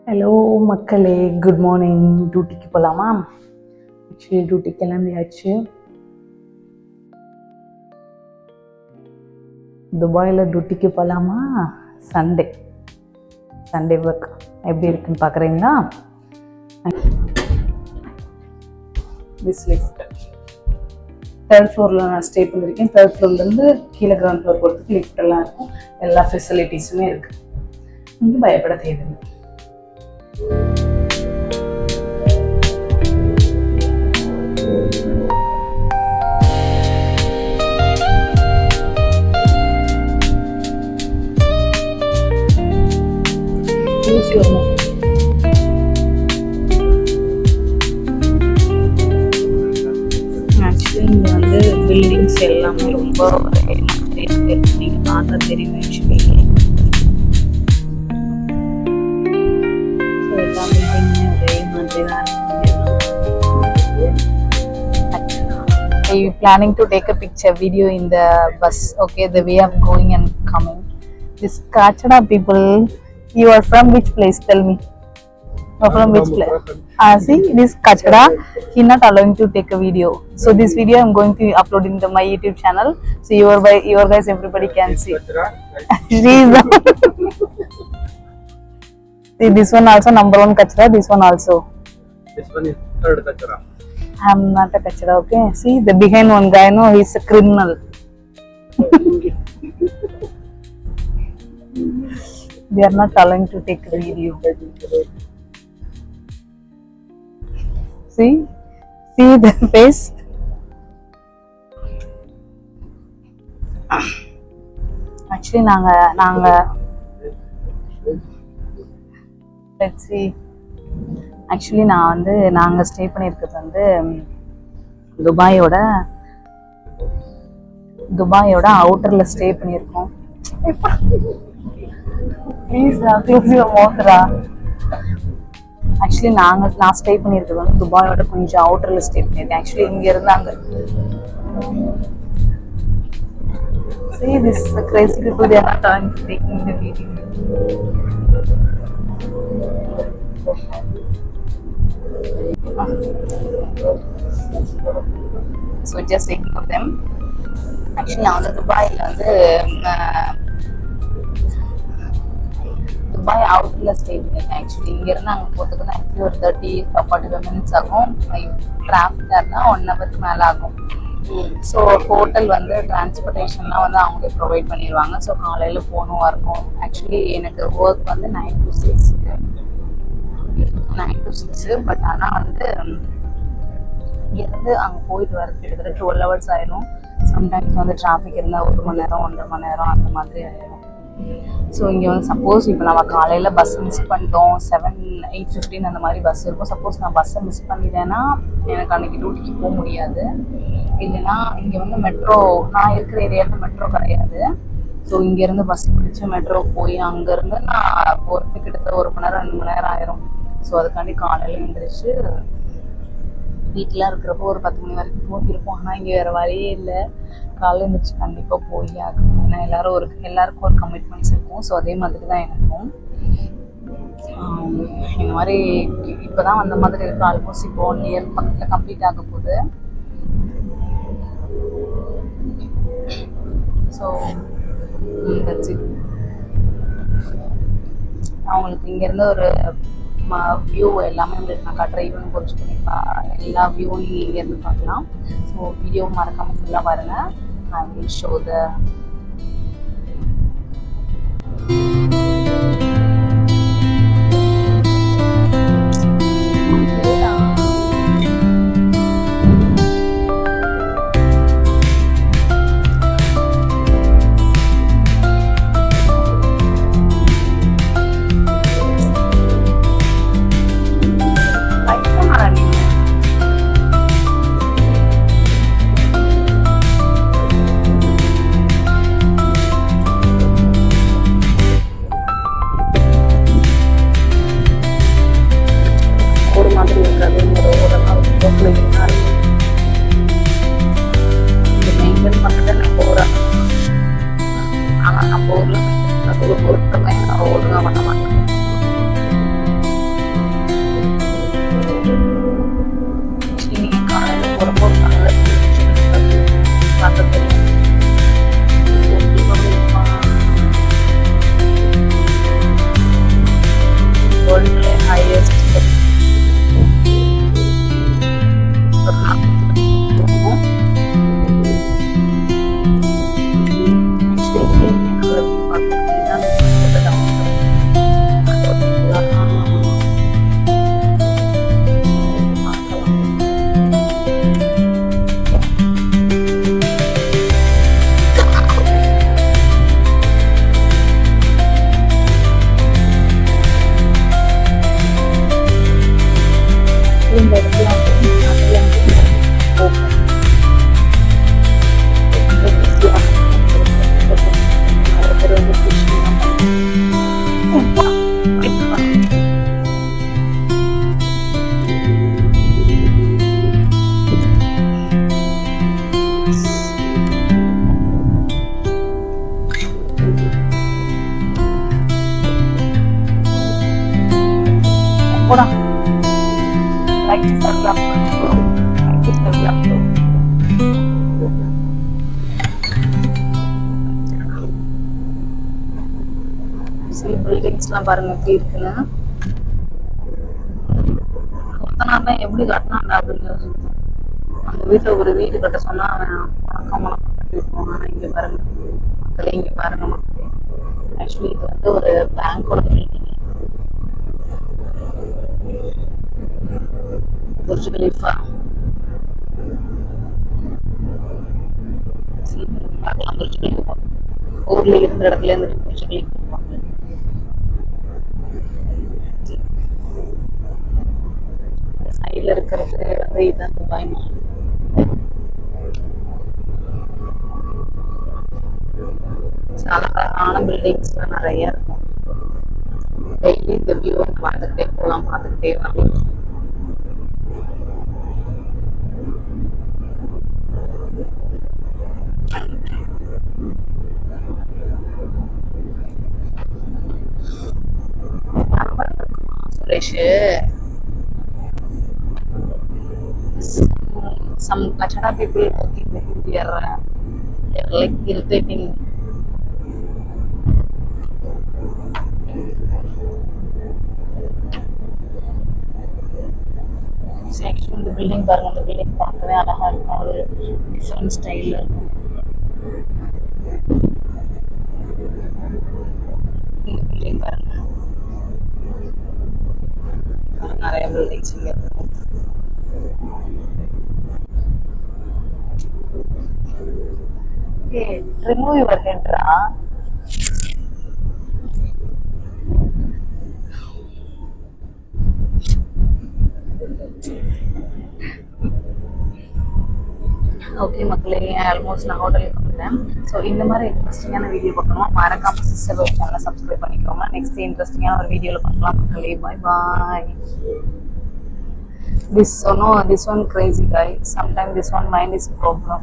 Hello மக்களே, good morning. டியூட்டிக்கு போகலாமா? ஆக்சுவலி டியூட்டிக்கு கிளம்பியாச்சு. துபாயில் டியூட்டிக்கு போகலாமா? சண்டே ஒர்க் எப்படி இருக்குன்னு பார்க்குறீங்களா? திஸ் லிஃப்ட் தேர்ட் ஃப்ளோரில் நான் ஸ்டே பண்ணியிருக்கேன். தேர்ட் ஃப்ளோர்லேருந்து கீழே கிரவுண்ட் ஃப்ளோர் போகிறதுக்கு லிஃப்ட் எல்லாம் இருக்கும். எல்லா ஃபெசிலிட்டிஸுமே இருக்குது. நீங்கள் பயப்பட தேவையில்லை. ஆக்சுவலி இங்கே வந்து பில்டிங்ஸ் எல்லாமே ரொம்ப நீங்கள் பார்த்தா தெரியும். ஆக்சுவலி ஸோ எல்லா பில்டிங்குமே ஒரே மாதிரி தான் Are you planning to take a picture video in the bus? Okay, the way of going and coming. This Kachada people, you are from which place? Tell me. You're from which place? See, this Kachada, he not allowing to take a video. So this video I'm going to upload in my YouTube channel. So your guys everybody can see. See this one also number 1 Kachada. This one also. This one is third Kachara. I'm not a Kachara, okay? See, the behind one guy, no, he's a criminal. They are not allowing to take a video. See the face. Actually, நாங்க let's see. Actually நாங்கள் stay பண்ணியிருக்கிறது வந்து துபாயோட அவுட்டரில் stay பண்ணியிருக்கோம். Please close your மவுத்ரா. Actually நான் stay பண்ணியிருக்கிறது வந்து துபாயோட கொஞ்சம் அவுட்டரில் ஸ்டே பண்ணியிருக்கேன். ஆக்சுவலி இங்கே இருந்தாங்க. See this crazy people, they are not taking the video. So just ignore them. Actually நான் வந்து துபாயில் வந்து துபாய் அவுட்டரில் ஸ்டே பண்ணியிருக்கேன். ஆக்சுவலி இங்கேருந்து அங்கே போகிறதுக்கு ஆக்சுவலி ஒரு 30-45 மினிட்ஸ் ஆகும். டிராஃபிக்காக இருந்தால் 1 ஹவருக்கு மேலே ஆகும். ஸோ ஹோட்டல் வந்து டிரான்ஸ்போர்ட்டேஷன்லாம் வந்து அவங்களே ப்ரொவைட் பண்ணிடுவாங்க. ஸோ காலையில் போகணும் வரணும். ஆக்சுவலி எனக்கு ஒர்க் வந்து 9 to 6. பட் ஆனால் வந்து இங்கேருந்து அங்கே போயிட்டு வரது கிட்டத்தட்ட 12 hours ஆயிடும். சம்டைம்ஸ் வந்து டிராஃபிக் இருந்தால் 1 மணி நேரம் 1.5 மணி நேரம் அந்த மாதிரி ஆயிடும். ஸோ இங்கே வந்து சப்போஸ் இப்போ நம்ம காலையில் பஸ் மிஸ் பண்ணிட்டோம், 7-8:15 அந்த மாதிரி பஸ் இருக்கும். சப்போஸ் நான் பஸ்ஸை மிஸ் பண்ணிட்டேன்னா எனக்கு அன்றைக்கி டியூட்டிக்கு போக முடியாது. இல்லைன்னா இங்கே வந்து மெட்ரோ, நான் இருக்கிற ஏரியாவில் மெட்ரோ கிடையாது. ஸோ இங்கேருந்து பஸ் பிடிச்சி மெட்ரோ போய் அங்கேருந்து நான் போகிறதுக்கு கிட்டத்தட்ட 1 மணி நேரம் 2 மணி நேரம் ஆயிரும். ஸோ அதுக்காண்டி காலையில் எழுந்திரிச்சு வீட்டில் இருக்கிறப்போ ஒரு 10 மணி வரைக்கும் தூங்கியிருப்போம். ஆனால் இங்கே வேறு வழியே இல்லை. காலையில் எழுந்திரிச்சு கண்டிப்பாக போய் ஆகணும். ஏன்னா எல்லாருக்கும் ஒரு கமிட்மெண்ட்ஸ் இருக்கும். ஸோ அதே மாதிரி தான் எனக்கும். இந்த மாதிரி இப்போ தான் வந்த மாதிரி இருக்குது. ஆல்மோஸ்ட் இப்போ 1 year பக்கத்தில் கம்ப்ளீட் ஆக போகுது. ஸோ அவங்களுக்கு இங்கேருந்து ஒரு வியூ எல்லாமே உங்களுக்கு நான் காட்டுறேன். ஈவன் கொஞ்சம் எல்லா வியூவும் நீங்கள் இங்கேருந்து பார்க்கலாம். ஸோ வீடியோ மறக்காமல் ஃபுல்லாக பாருங்கள். ஐ வில் ஷோ த போடா லைக் சப்ஸ்கிரைப் லைக் சப்ஸ்கிரைப் சில பில்டிங்ஸ்லாம் பாருங்க எப்படி இருக்குன்னு. கொத்தனார்னா எப்படி கட்டினாண்டா அப்படின்னு யோசிச்சேன். அந்த வீட்டுல ஒரு வீடு கட்ட சொன்னா அவன் வணக்கம் கட்டிருப்பான். ஆனா இங்க பாருங்க மக்களே, இங்க பாருங்க மக்களே. ஆக்சுவலி இது வந்து ஒரு பேங்கோட பில்டிங். புர்ஜ் கலீஃபா பார்க்கலாம். புர்ஜ் கலீஃபா ஊர்ல இருந்த இடத்துல இருந்து புர்ஜ் கலீஃபா பார்க்கலாம். சைட்ல இருக்கிறது வந்து இதுதான் துபாய் மால். அழகான பில்டிங்ஸ்லாம் நிறைய இருக்கும். டெய்லி இந்த வியூ பார்த்துக்கிட்டே போகலாம், பார்த்துக்கிட்டே வரலாம். Suresh, some Kachara people working there, they're like irritating. Actually இந்த பில்டிங் பாருங்க, அந்த பில்டிங் பார்க்கவே அழகா இருக்கும். ஒரு டிஃப்ரெண்ட் ஸ்டைல்ல இருக்கும். இந்த பில்டிங் பாருங்க, நிறைய பில்டிங்ஸ் இங்க இருக்கும். ரிமூவ் யுவர் ஹெட்ரா. ஓகே மக்களே, ஆல்மோஸ்ட் நான் ஹோட்டலுக்கு வந்துட்டேன். ஸோ இந்த மாதிரி இன்ட்ரெஸ்டிங்கான வீடியோ பார்க்கணும், மறக்காம சிஸ்டர் ஒரு சேனலை சப்ஸ்கிரைப் பண்ணிக்கோங்க. நெக்ஸ்ட் இன்ட்ரெஸ்டிங்கான ஒரு வீடியோவில் பார்க்கலாம் மக்களே. பாய் பாய். This one crazy guy. Sometimes this one mind is problem.